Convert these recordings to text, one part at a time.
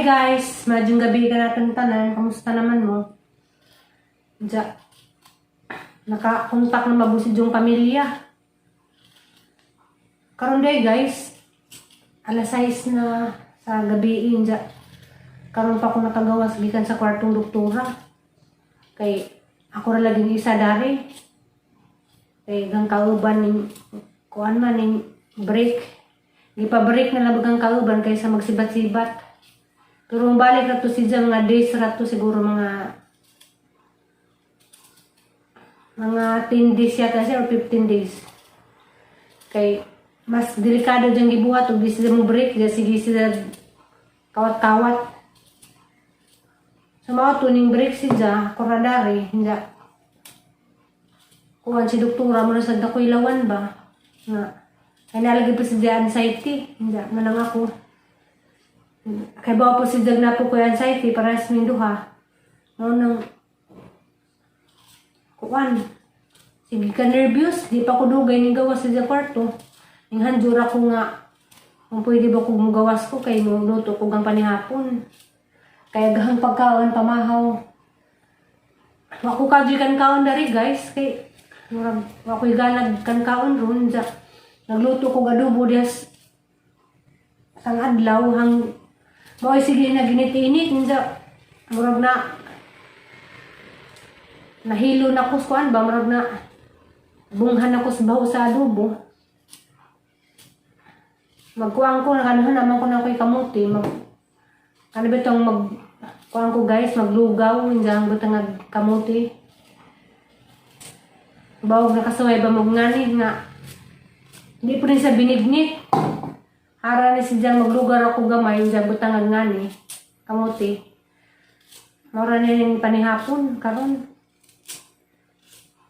Hi guys, madyong gabi ka natin tanan. Kamusta naman mo? Diya, nakakontak na mabusid yung pamilya. Karon day guys, alas 6 na sa gabi diya. Karon pa ako nakagawas gikan sa kwartong doktora. Kay ako ra laging isa dari. Kay gang kauban ning kuan man ning break. Gipa-break na labag ang kauban kaysa magsibat-sibat. Pero balik na to si Jang nga days ra to siguro mga 10 days yata siya or 15 days. Kay mas delikado dyan gibuhat o di sila mo break, di sige sila kawat-kawat. So mga tuning break si Jang, koradari, hindi. Kuhan si doktora mo na sa dakoy lawan ba? Nga. Kaya nalagay pa si Jang anxiety, hindi, manang ako. Kaya bawa po si Jang na po ko anxiety para sa minduha. Nang kuhan. Sige ka nervous, di pa ko dugay ning gawas sa kwarto. Ning hanjura ko nga kung pwede ba kong gawas ko kay luto ko gang panihapon. Kaya gahang pagkaon pamahaw. Wa ko kadyo kan kaon dari guys kay wa ko ganag kan kaon ron ja. Nagluto ko adobo dias sang adlaw hang moy sige na ginit-init ja. Murag na nahilo na ko kuan ba murag na bunghan ako sa baho sa adobo. Magkuang ko nakanuhan naman ko na ko'y kamuti. Ano ba itong kuang ko guys, maglugaw. Hindi ang butang kamuti. Bawag nakasaway ba magngani nga. Hindi po rin sa binignit. Hara na si Jang maglugar ako gamay. Hindi ang butang ngani. Kamuti. Maura na yung panihapon. Karon.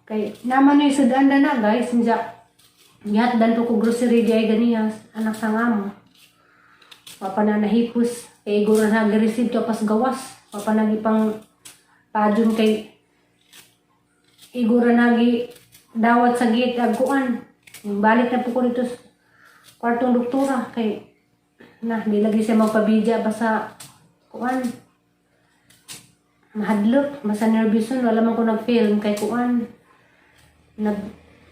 Kay naman yung sadanda na guys. Hindi gihat dan po ko grocery di ay ganiya anak sa ngamo. Papa na nahipos kay iguro na nag-receive to pas gawas. Papa nagipang padyon kay iguro nagi dawat sa gate agkuan. Balik na po ko dito sa kwartong doktora kay na di lagi siya magpabidya basta kuan. Mahadlok, basta nervous wala man ko nag-film kay kuan.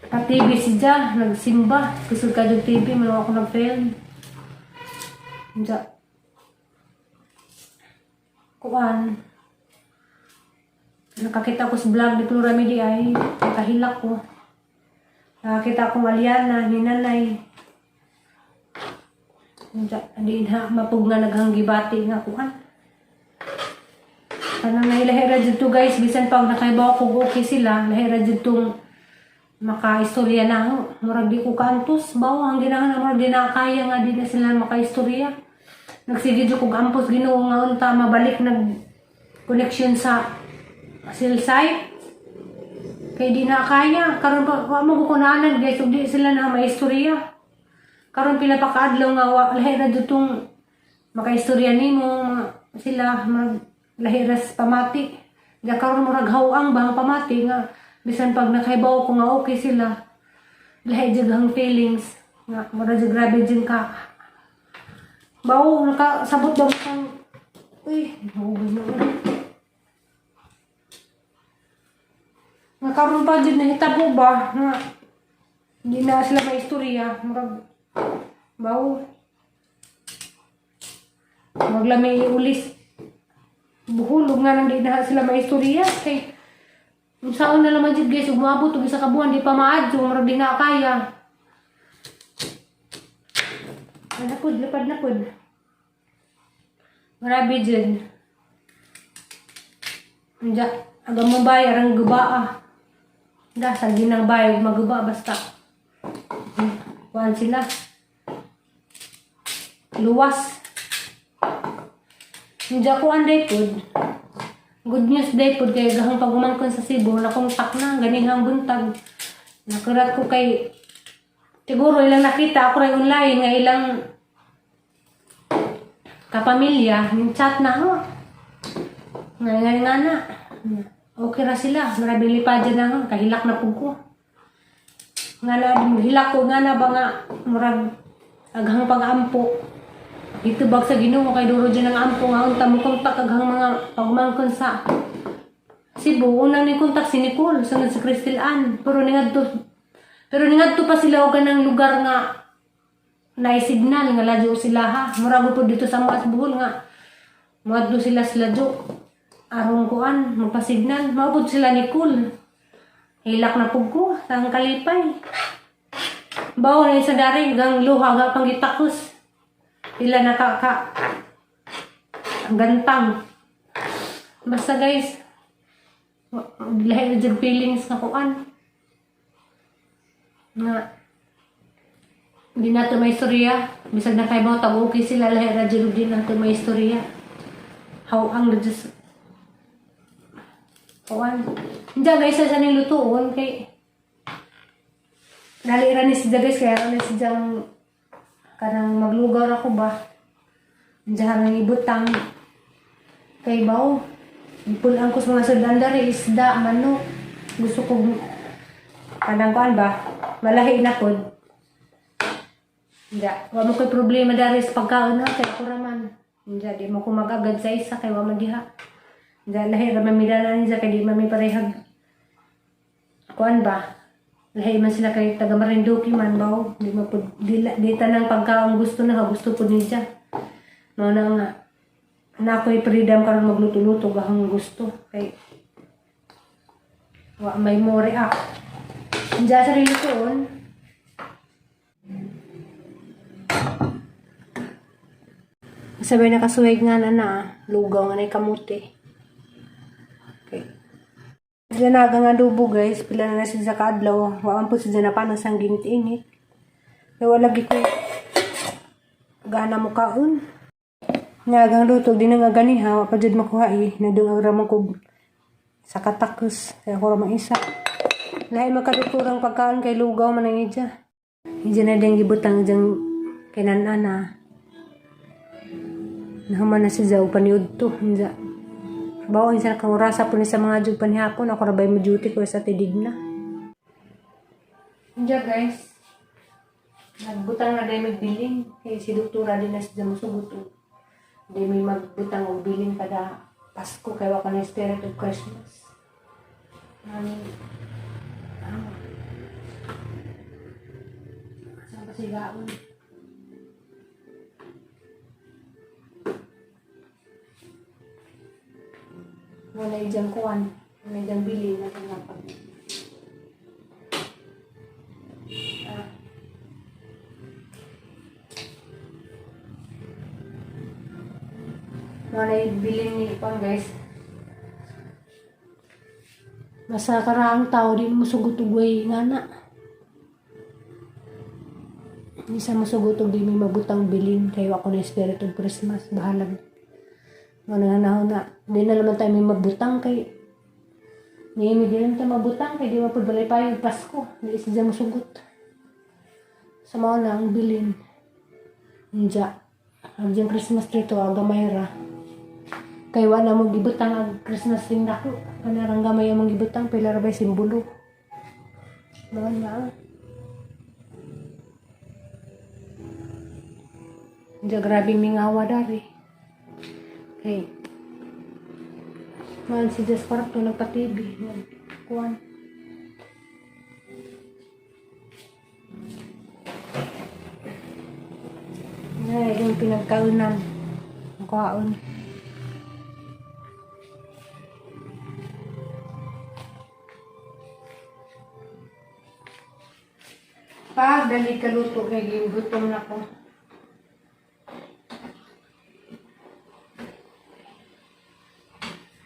Pa-TV si Jang, nagsimba. Kusog ka yung TV, malawa ako nag-film. Diyan. Kuan. Nakakita ko sa vlog ni Flora Midi ay nakahilak ko. Nakakita ko Aliana, hinanay. Diyan. Hindi na mapug nga naghanggibati nga kuan. Parang lahira dito guys, bisan pag nakaibaw ko okay sila, lahira dito maka-istorya na ako. Murag di ko kantos. Bawa, ang ginahan na murag di na kaya nga di na sila maka-istorya. Nagsigidyo ko ampos ginoo nga unta mabalik nag-connection sa cell site. Kaya di na kaya. Karon pa, magukunanan guys. Di sila na ma-istorya. Karon pila pa kaadlaw nga lahira dutong maka-istorya ni mo. Sila, lahira sa pamati. Diya karon murag hawang bang pamati nga. Bisan pag nakaibaw ko nga okay sila. Lahat jagang feelings. Nga, mara dyan grabe dyan ka. Bawo, nakasabot daw kang... Uy, nahugoy na ulit. Nakaroon pa dyan nahitabo ba? Nga, hindi na sila may istorya. Marag, bawo. Maglami ulis. Buhulog nga nang di na sila may istorya. Kay, kung saan na naman dyan guys, umabot o isa kabuhan, di pa maadyo, marag di na kaya. Lapod, lapad. Marabi dyan. Diyan, agam mo bay, arang guba Dasal din ang bay, maguba basta. Kuhan sila. Luwas. Diyan ko anday pod. Good news day po kay gahang pagumangkon sa Cebu na kong tak na ganihang buntag. Nakurat ko kay siguro ilang nakita ako rin online nga ilang kapamilya yung chat na ho. Nga na. Okay ra sila. Marabing lipadya na ho. Kahilak na po ko. Nga na hilak ko nga na ba nga murag aghang pag-ampo. Dito bag sa Ginoo kay duro dyan ang ampo nga unta mo kontak aghang mga pagmangkon sa Cebu. Unang ni kontak si Nicole sunod si Crystal Ann. Pero ningadto pa sila og kanang lugar nga na signal nga ladyo sila ha. Murago po dito sa Mas Buhol nga moadto sila ladyo. Aron kuan magpa-signal. Maabot sila Nicole. Hilak na pug ko sang kalipay. Bawo na sa dari gang luha ga panggitakos. Ila nakaka ang gantang. Basta guys, lahi na feelings na kuan. Nga, hindi na ito may istorya. Bisag na kayo mga tag-okay sila, lahi na dyan din na ito may istorya. Hawang na dyan. Kuan. Hindi guys, sa ning lutuon kay dali ra ni si guys, kaya ra ni si Jang kanang maglugaw ako ba diyan ang ibutang kay baw ipulan ko sa mga sudandari isda manok gusto ko kanang kuan ba malahi na pod nda wa mo koy problema dari sa pagkaon na kay ako raman nda di mo ko magagad sa isa kay wa magiha nda lahi ra mamidanan niya kay di mami parehag kuan ba lahi man sila kay taga Marinduque man baw di mo pud di tanang pagkaon gusto na gusto pud niya no na nga na ako'y freedom karon magluto-luto gahang gusto kay wa may mo react diya sa rin lutoon sabay nakasuwag nga na lugaw nga na kamuti okay. Diyan nga adobo guys, pila na siya sa kaadlaw. Waan po siya na paano sang ginit-init. Kaya wala ko gana mo kaon. Nga luto, di na nga ganiha. Wapa dyan makuha eh. Nadung ang ramang ko sa katakos. Kaya ako ramang isa. Lahi makaduturang pagkaon kay lugaw man ang idya. Diyan na din gibutang dyan kinanana. Nahaman na siya upaniud to. Diyan. Bawa sa kaurasa po ni sa mga jug panihapon ako rabay mo duty ko sa tidig na. Diyan guys. Nagbutang na dahil magbiling. Kaya si doktora din na siya musugot. Dahil may magbutang o biling kada Pasko. Kaya waka na spirit of Christmas. Saan pa sigaon? Wala diyang kuwan. Wala diyang bili na tinapag. Wala bili ni kuwan guys. Basta karaang tao di mo sugutugway nga na. Isa mo sugutog di may mabutang bilin. Kayo ako na spirit of Christmas. Bahalag. Wala na. Hindi na naman tayo may magbutang kay hindi din tayo mabutang kay di mapagbalay pa yung Pasko. Hindi isa dyan masugot. Sa mga na ang bilin. Hindi. Ang dyan Christmas tree to, ang gamay ra. Kaya wala mong gibutang ang Christmas tree na ko. Kanarang gamay ang mong gibutang, pila ra ba'y simbolo. Mga na. Hindi grabing mingawa dari. Hey. Mahal si Jess Park to nagpa-TV. Kuwan. Ay, yung pinagkaunan. Ang kuhaon. Pag dali ka luto kay gutom na ko.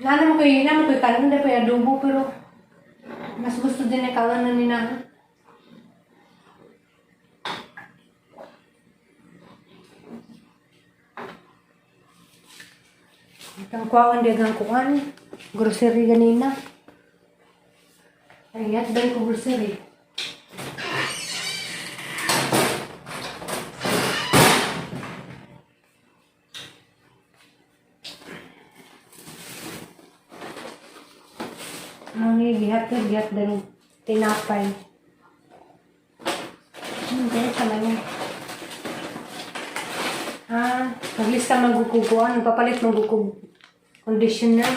Naman ko kalan na pa adobo pero mas gusto din na kalan na nina. Itang kuhaan dagang kuhaan. Grocery ganina. Ayat dan ko grocery. Gihat dan tinapay. Hindi, talaga. Naglista magkukukuan, nagpapalit magkukug conditioner.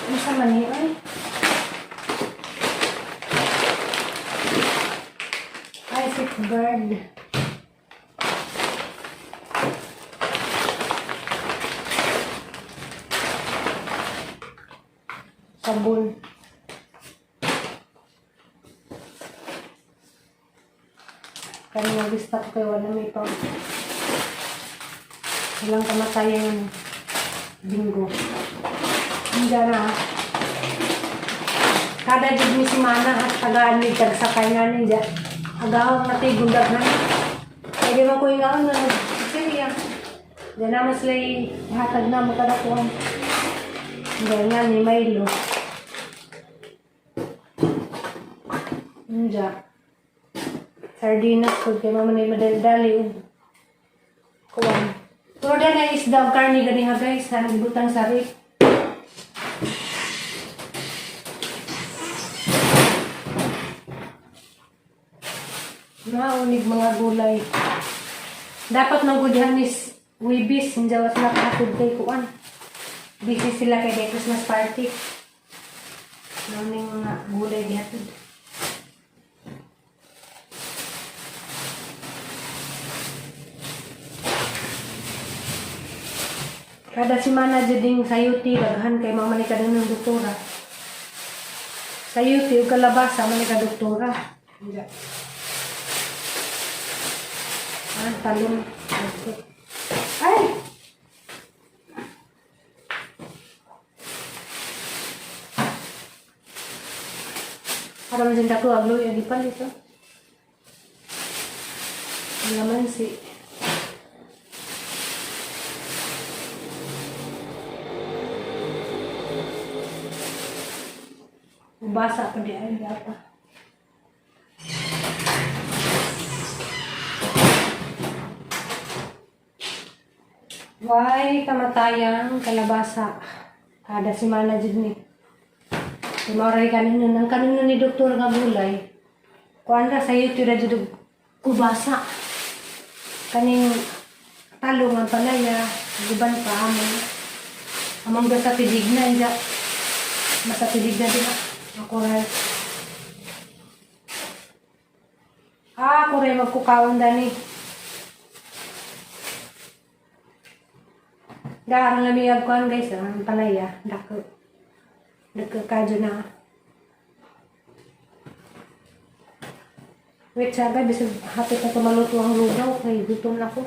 Ano sa mani ay? Ay, Safeguard. Sabon. Kaya naglista ko kayo, wala may pang walang kamatayan yung Bingo. Hindi na. Kada jud mi si mana at tagaan mi tagsakay nga ninja. Agawang natay gundag na. Pwede man ko ingaon na nag-seriya. Diyan naman sila ihatag na magkadakuan. Diyan nga ni Milo. Diyan. Sardinas ko kay mama na madali-dali. Kuwan. Pero dyan na isda karni gani ha guys. Hanang ibutang sari. Unig mga gulay. Dapat magudyan is wibis. Hindi was nakakatid kay kuan. Busy sila kay day Christmas party. Unig mga gulay dihatid. Kada simana juding sayuti daghan kay mama ni kadang ng doktora. Sayuti ug kalabasa man ni ka doktora. Talong. Ay! Para maganda ko aglo yung ipal ito. Naman si basa pa di ay dapat. Why kamatayang kalabasa? Kada simana jud ni. Tumaray kanino nang kanino ni doktor nga gulay. Kuan ra sayo tira jud kubasa. Kaning talong ang palaya, giban pa amon. Among sa tidig na ida. Masa tidig na din ako ra. Ako rin magkukawon dani. Darang lamiyag kuan guys, ang palaya, dako kadyo na. Wait saga, bisag hapit na tumaluto ang lugaw, kay gutom na ko.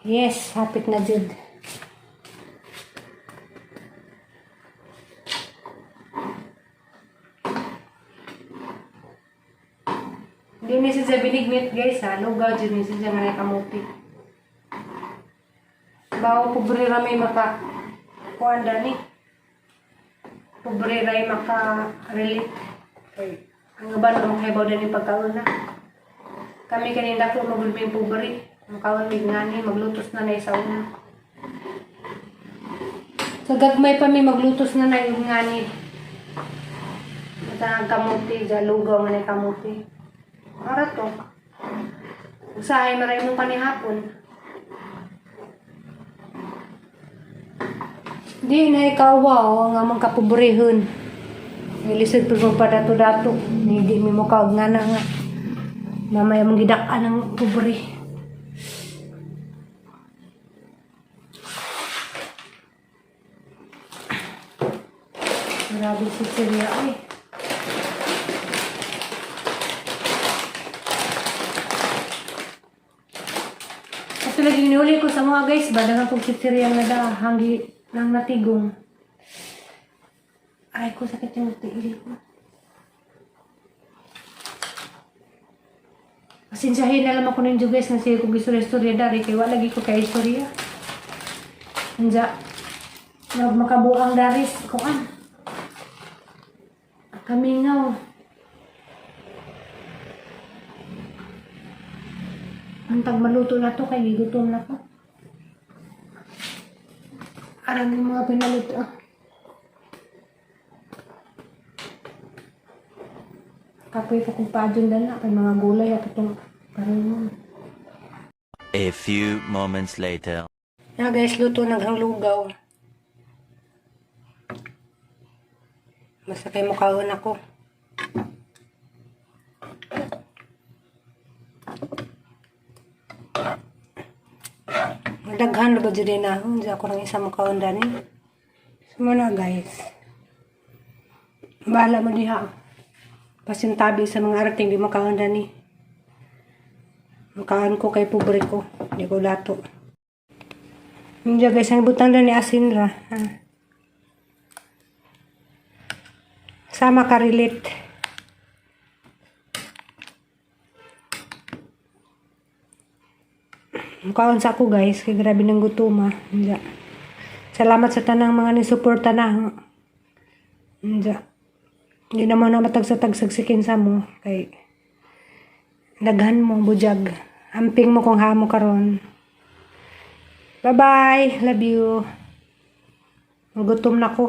Yes, hapit na jud. Hindi ni siya binigmit guys ha, lugaw jud ni siya nga kamuti. Bawa pobre ramay maka kuanda ni. Pobre ray maka relate. Okay. Ang uban mo kay bawda ni pagkaon na. Kami kaninda ko magulbing pobre. Ang kaon mig ngani maglutos na nay sa una. Sa gagmay pa mi maglutos na nay ngani. Mata kamuti ja lugaw nga nay kamuti. Ara to. Usahay maray mo panihapon. Di na ikaw wow, nga mga kapobrehon. Ilisod po pa dato-dato. Hindi mo kaog nga na nga. Mamaya mong gidakan ng pobre. Grabe si Syria ay. Ito lagi niuli ko sa mga guys. Badang ang si Syria nga da. Hanggi nang natigong. Ay ko sakit yung tiil ko. Asinsahin na lang ako ng guys na siya kong istorya dari kaya wala lagi ko kay istorya. Nanja makabuang daris ko an. Kamingaw. Ang maluto na to kay gutom na ko. Arang yung mga pinaluto. Kapoy pa kong padyon na kay mga gulay at itong Karon. A few moments later. Na guys, luto naghang lugaw. Basta kay mukaon ako. Daghan ba dyan na? Hindi ako ng isa mukaon dani. Sumuna guys. Bahala mo diha. Pasintabi sa mga arating di mukaon dani. Mukaon ko kay pobre ko. Hindi ko lato. Hindi guys, ang butang dani asin ra. Sama ka relate. Mukaon sa ako guys, kay grabe ng gutuma. Hindi. Salamat sa tanang mga nisuporta na. Hindi. Hindi naman na matagsa-tagsagsikin sa mo. Kay daghan mo, bujag. Amping mo kung hamo karon. Bye-bye. Love you. Gutom na ko.